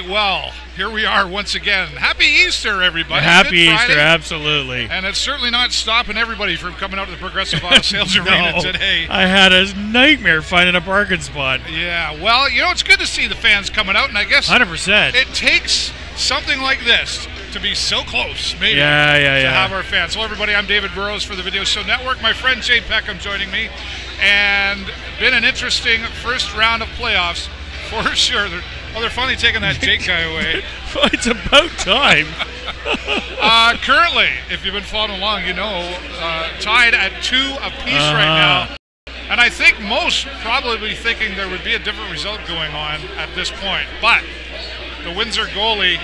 right, well, here we are once again. Happy Easter, everybody. Happy Easter, absolutely. And it's certainly not stopping everybody from coming out to the Progressive Auto Sales Arena today. I had a nightmare finding a parking spot. Yeah, well, you know, it's good to see the fans coming out, and I guess 100%. It takes something like this to be so close, maybe, to have our fans. Hello, everybody. I'm David Burrows for the Video Show Network. My friend Jay Peckham joining me. And been an interesting first round of playoffs for sure. They're finally taking that Jake guy away. It's about time. Currently, if you've been following along, you know, tied at 2 apiece right now. And I think most probably thinking there would be a different result going on at this point. But the Windsor goalie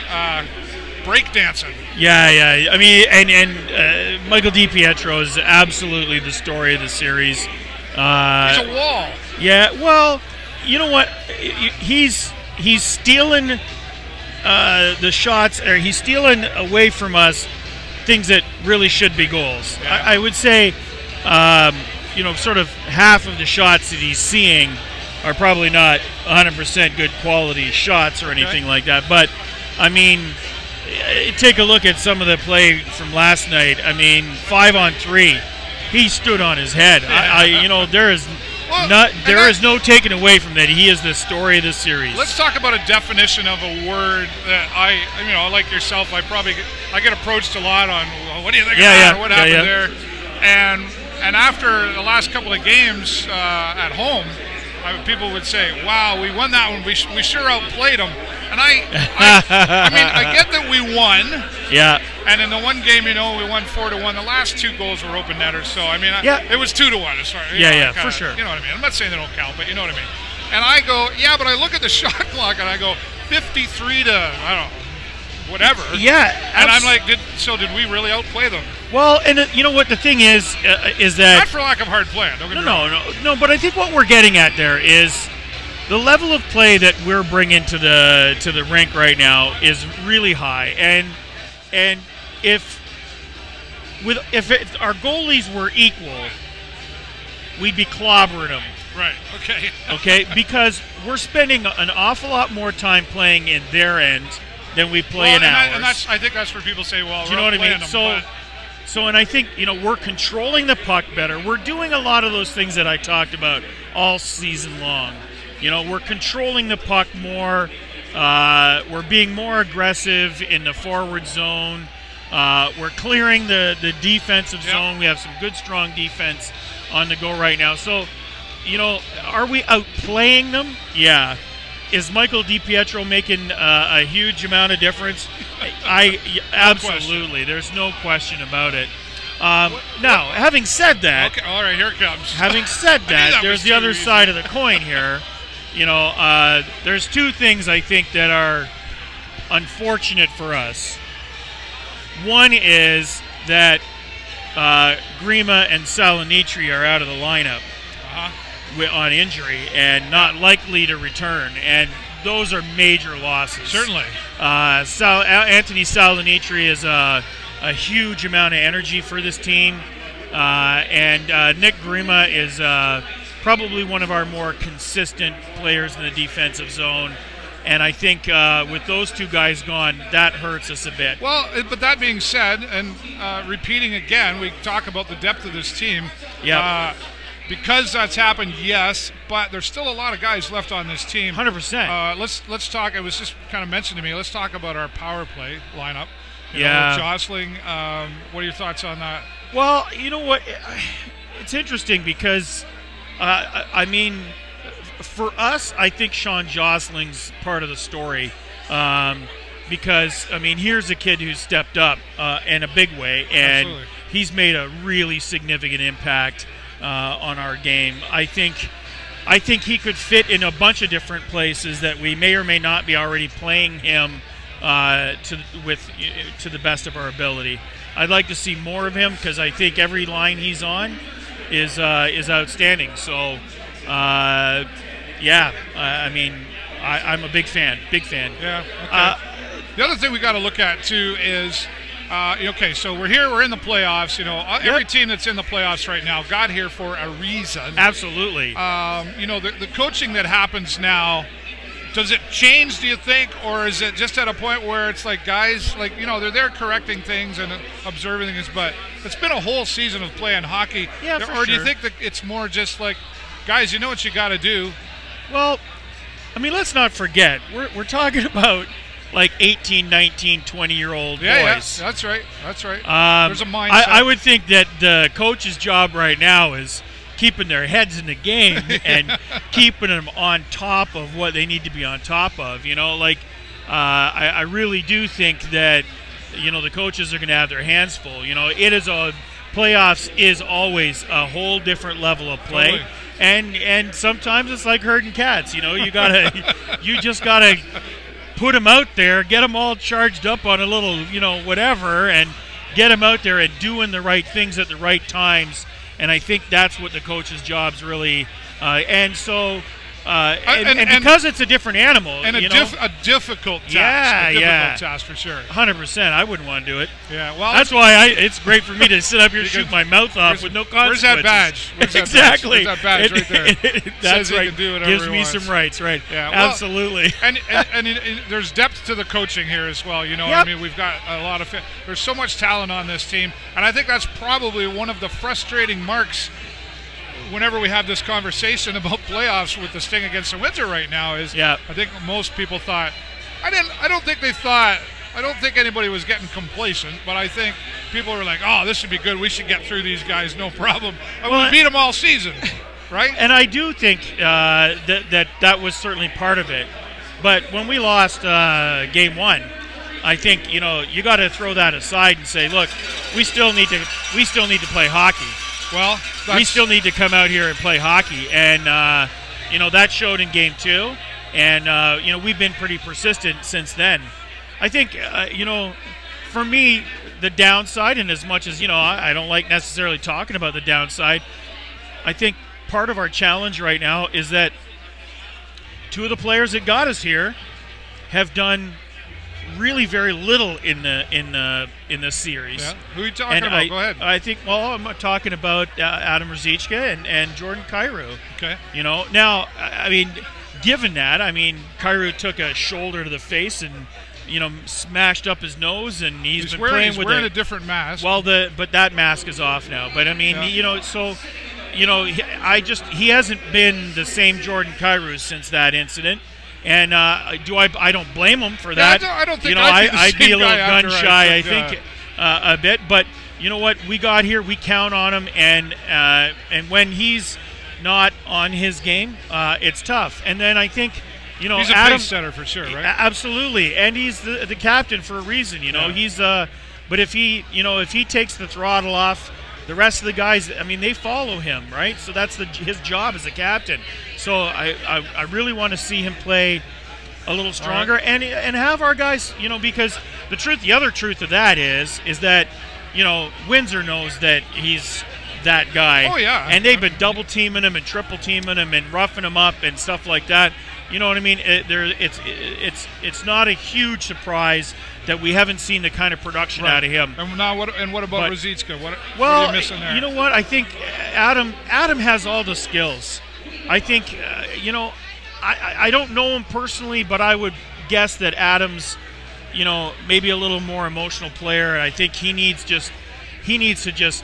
breakdancing. Yeah. I mean, and Michael DiPietro is absolutely the story of the series. He's a wall. Yeah, well, you know what? He's stealing the shots, or he's stealing away from us things that really should be goals. Yeah. I would say, you know, sort of half of the shots that he's seeing are probably not 100% good quality shots or anything like that. But, I mean, take a look at some of the play from last night. I mean, 5-on-3. He stood on his head. You know, there is no taking away from that. He is the story of this series. Let's talk about a definition of a word that you know, like yourself, I get approached a lot on, well, what do you think of that? What happened there? And after the last couple of games at home, people would say, wow, we won that one. We sure outplayed them. And I mean, I get that we won. Yeah. And in the one game, you know, we won 4-1. The last 2 goals were open netters. So, I mean, it was 2-1 as far as, for sure. You know what I mean? I'm not saying they don't count, but you know what I mean. And I go, yeah, but I look at the shot clock and I go 53 to, I don't know, whatever. Yeah. And I'm like, did we really outplay them? Well, and you know what the thing is that... Not for lack of hard play. No, but I think what we're getting at there is the level of play that we're bringing to the rink right now is really high. And if our goalies were equal, we'd be clobbering them. Right, okay. Okay, because we're spending an awful lot more time playing in their end than we play in ours. And I think that's where people say, well, do you know what I mean? So, and I think, you know, we're controlling the puck better. We're doing a lot of those things that I talked about all season long. You know, we're controlling the puck more. We're being more aggressive in the forward zone. We're clearing the defensive zone. We have some good, strong defense on the go right now. So, you know, are we outplaying them? Yeah. Is Michael DiPietro making a huge amount of difference? Absolutely. There's no question about it. Now, having said that, okay, all right, here it comes. Having said that, there's the other side of the coin here. You know, there's 2 things I think that are unfortunate for us. One is that Grima and Salinitri are out of the lineup on injury and not likely to return, and those are major losses. Certainly. Anthony Salinitri is a huge amount of energy for this team, and Nick Grima is probably one of our more consistent players in the defensive zone. And I think with those 2 guys gone, that hurts us a bit. Well, but that being said, and repeating again, we talk about the depth of this team. Yeah. Because that's happened, yes, but there's still a lot of guys left on this team. 100%. Let's talk. It was just kind of mentioned to me. Let's talk about our power play lineup. You know, jostling. What are your thoughts on that? Well, you know what? It's interesting because, I mean, for us, I think Sean Josling's part of the story. Because, I mean, here's a kid who's stepped up in a big way, and he's made a really significant impact on our game. I think he could fit in a bunch of different places that we may or may not be already playing him to the best of our ability. I'd like to see more of him because I think every line he's on is outstanding. So, I mean, I'm a big fan. Yeah. Okay. The other thing we got to look at too is. Okay, so we're here. We're in the playoffs. You know, every team that's in the playoffs right now got here for a reason. Absolutely. You know, the coaching that happens now Does it change, do you think, or is it just at a point where it's like guys, like, they're there correcting things and observing things, but it's been a whole season of playing hockey. Yeah, for or do sure. you think that it's more just like, guys, you know what you got to do? Well, I mean, let's not forget, we're talking about like 18, 19, 20-year-old boys. Yeah, that's right. There's a mindset. I would think that the coach's job right now is keeping their heads in the game and keeping them on top of what they need to be on top of. I really do think that, the coaches are going to have their hands full. Playoffs is always a whole different level of play. Totally. And sometimes it's like herding cats. You just gotta put them out there, get them all charged up on a little, whatever, and get them out there and doing the right things at the right times. And I think that's what the coach's job's really. Because it's a different animal. And a difficult task. Difficult task for sure. 100%. I wouldn't want to do it. Yeah, well, that's why it's great for me to sit up here and shoot my mouth off with no consequences. Where's that badge? Exactly. Where's that badge right there? That's right. Can do Gives me some rights, right? Yeah, well, absolutely. And there's depth to the coaching here as well. Yep. I mean, we've got a lot of. There's so much talent on this team, and I think that's probably one of the frustrating marks whenever we have this conversation about playoffs with the Sting against the Windsor right now is I think most people thought I don't think anybody was getting complacent, but I think people were like, oh, this should be good, we should get through these guys, no problem. We beat them all season, right? And I do think that was certainly part of it, but when we lost game 1, I think you got to throw that aside and say, look, we still need to play hockey. Well, we still need to come out here and play hockey, and that showed in game 2, and we've been pretty persistent since then. I think for me, the downside, and as much as I don't like necessarily talking about the downside, I think part of our challenge right now is that 2 of the players that got us here have done really very little in this series. Yeah. Who are you talking about? Go ahead. I think, I'm talking about Adam Ruzicka and Jordan Kyrou. Okay. Now, I mean, given that, Kyrou took a shoulder to the face and, smashed up his nose, and he's wearing a different mask. Well, but that mask is off now. But I mean, he hasn't been the same Jordan Kyrou since that incident. And I don't blame him for that. Yeah, I don't think I'd be a little gun shy. I think a bit, but you know what? We got here. We count on him, and when he's not on his game, it's tough. And then I think he's a Adam, pace setter for sure, right? Absolutely, and he's the captain for a reason. He's but if he takes the throttle off, the rest of the guys, they follow him, right? So that's his job as a captain. So I really want to see him play a little stronger, right, and have our guys, because the other truth of that is that, Windsor knows that he's that guy. Oh, yeah. And they've been double teaming him and triple teaming him and roughing him up and stuff like that. You know what I mean? It's not a huge surprise that we haven't seen the kind of production out of him. And now what about Ruzicka? What are you missing there? You know what? I think Adam has all the skills. I think I don't know him personally, but I would guess that Adam's maybe a little more emotional player. I think he needs to just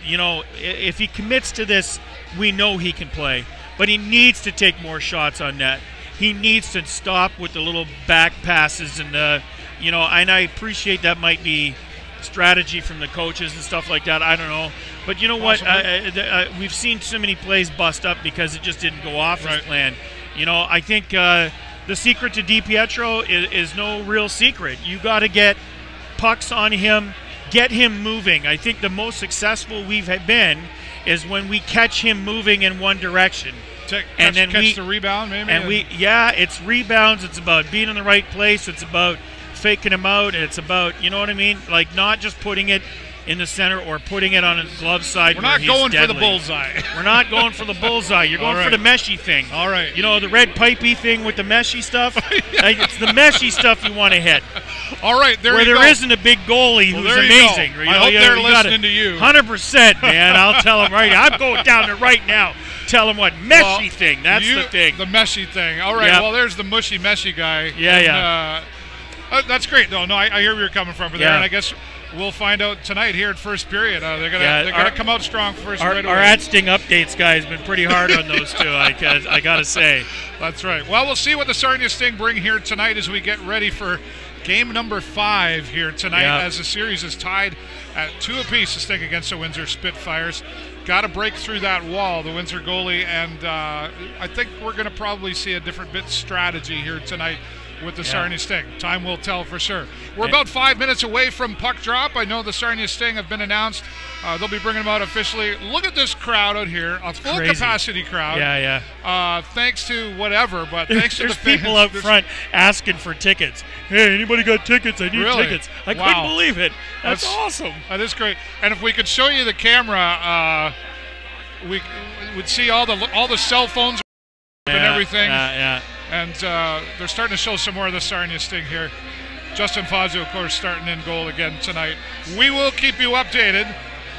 if he commits to this, we know he can play, but he needs to take more shots on net. He needs to stop with the little back passes and and I appreciate that might be strategy from the coaches and stuff like that. I don't know. But you know what? We've seen so many plays bust up because it just didn't go off as planned. I think the secret to DiPietro is no real secret. You got to get pucks on him, get him moving. I think the most successful we've been is when we catch him moving in one direction. And then catch the rebound, maybe? It's rebounds. It's about being in the right place. It's about faking him out. It's about, you know what I mean? Like not just putting it in the center or putting it on his glove side. We're not going for the bullseye. We're not going for the bullseye. You're going for the meshy thing. All right. The red pipey thing with the meshy stuff. It's the meshy stuff you want to hit. All right, there isn't a big goalie who's amazing. I hope they're listening to you. 100%, man. I'll tell them right now. I'm going down there right now. Tell him what meshy thing. That's the thing. The meshy thing. All right. Yep. Well, there's the mushy meshy guy. Yeah, and, that's great. No, I hear where you're coming from there, and I guess we'll find out tonight here at first period. They're gonna come out strong first. Right away. Our At Sting updates guy has been pretty hard on those two. I gotta say. That's right. Well, we'll see what the Sarnia Sting bring here tonight as we get ready for game number 5 here tonight, as the series is tied at 2 apiece. The Sting against the Windsor Spitfires. Got to break through that wall, the Windsor goalie, and I think we're going to probably see a different bit strategy here tonight with the Sarnia Sting. Time will tell for sure. We're about 5 minutes away from puck drop. I know the Sarnia Sting have been announced. They'll be bringing them out officially. Look at this crowd out here, a full capacity crowd. Thanks to whatever, but thanks to the fans. People out front asking for tickets. Hey, anybody got tickets? I need tickets. I couldn't believe it. That's awesome. That is great. And if we could show you the camera, we would see all the cell phones and everything. And they're starting to show some more of the Sarnia Sting here. Justin Fazio, of course, starting in goal again tonight. We will keep you updated.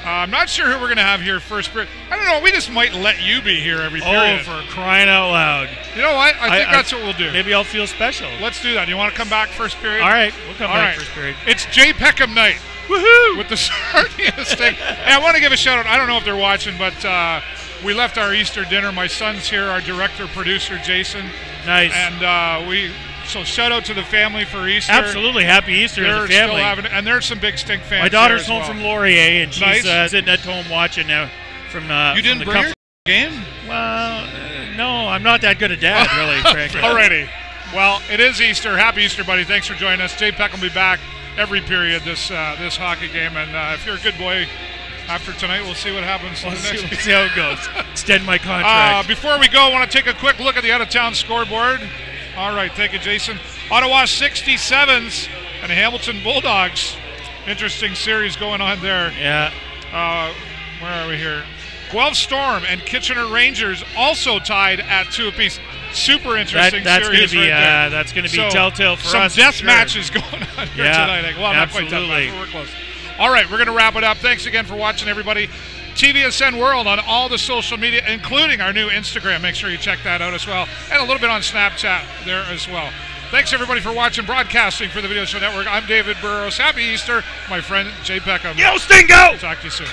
I'm not sure who we're going to have here first period. I don't know. We just might let you be here every period. Oh, for crying out loud. You know what? I think that's what we'll do. Maybe I'll feel special. Let's do that. You want to come back first period? All right. We'll come back first period. It's Jay Peckham night. Woohoo! With the Sarnia Sting. And I want to give a shout out. I don't know if they're watching, but we left our Easter dinner. My son's here, our director, producer, Jason. Nice. And so shout out to the family for Easter. Absolutely. Happy Easter to the family. And there's some big Sting fans. My daughter's home from Laurier, and she's sitting at home watching now from You didn't bring her game? Well, no, I'm not that good a dad, really, frankly. Alrighty. Well, it is Easter. Happy Easter, buddy. Thanks for joining us. Jay Peck will be back every period this hockey game. And if you're a good boy, after tonight, we'll see what happens. We'll see how it goes. Extend my contract. Before we go, I want to take a quick look at the out-of-town scoreboard. All right, thank you, Jason. Ottawa 67s and Hamilton Bulldogs. Interesting series going on there. Yeah. Where are we here? Guelph Storm and Kitchener Rangers also tied at 2 apiece. Super interesting series right there. That's going to be telltale for us. Some death matches going on here tonight. Well, not quite death matches, but we're close. All right, we're going to wrap it up. Thanks again for watching, everybody. TVSN World on all the social media, including our new Instagram. Make sure you check that out as well. And a little bit on Snapchat there as well. Thanks, everybody, for watching Broadcasting for the Video Show Network. I'm David Burrows. Happy Easter. My friend, Jay Peckham. Yo, Sting, go! Talk to you soon.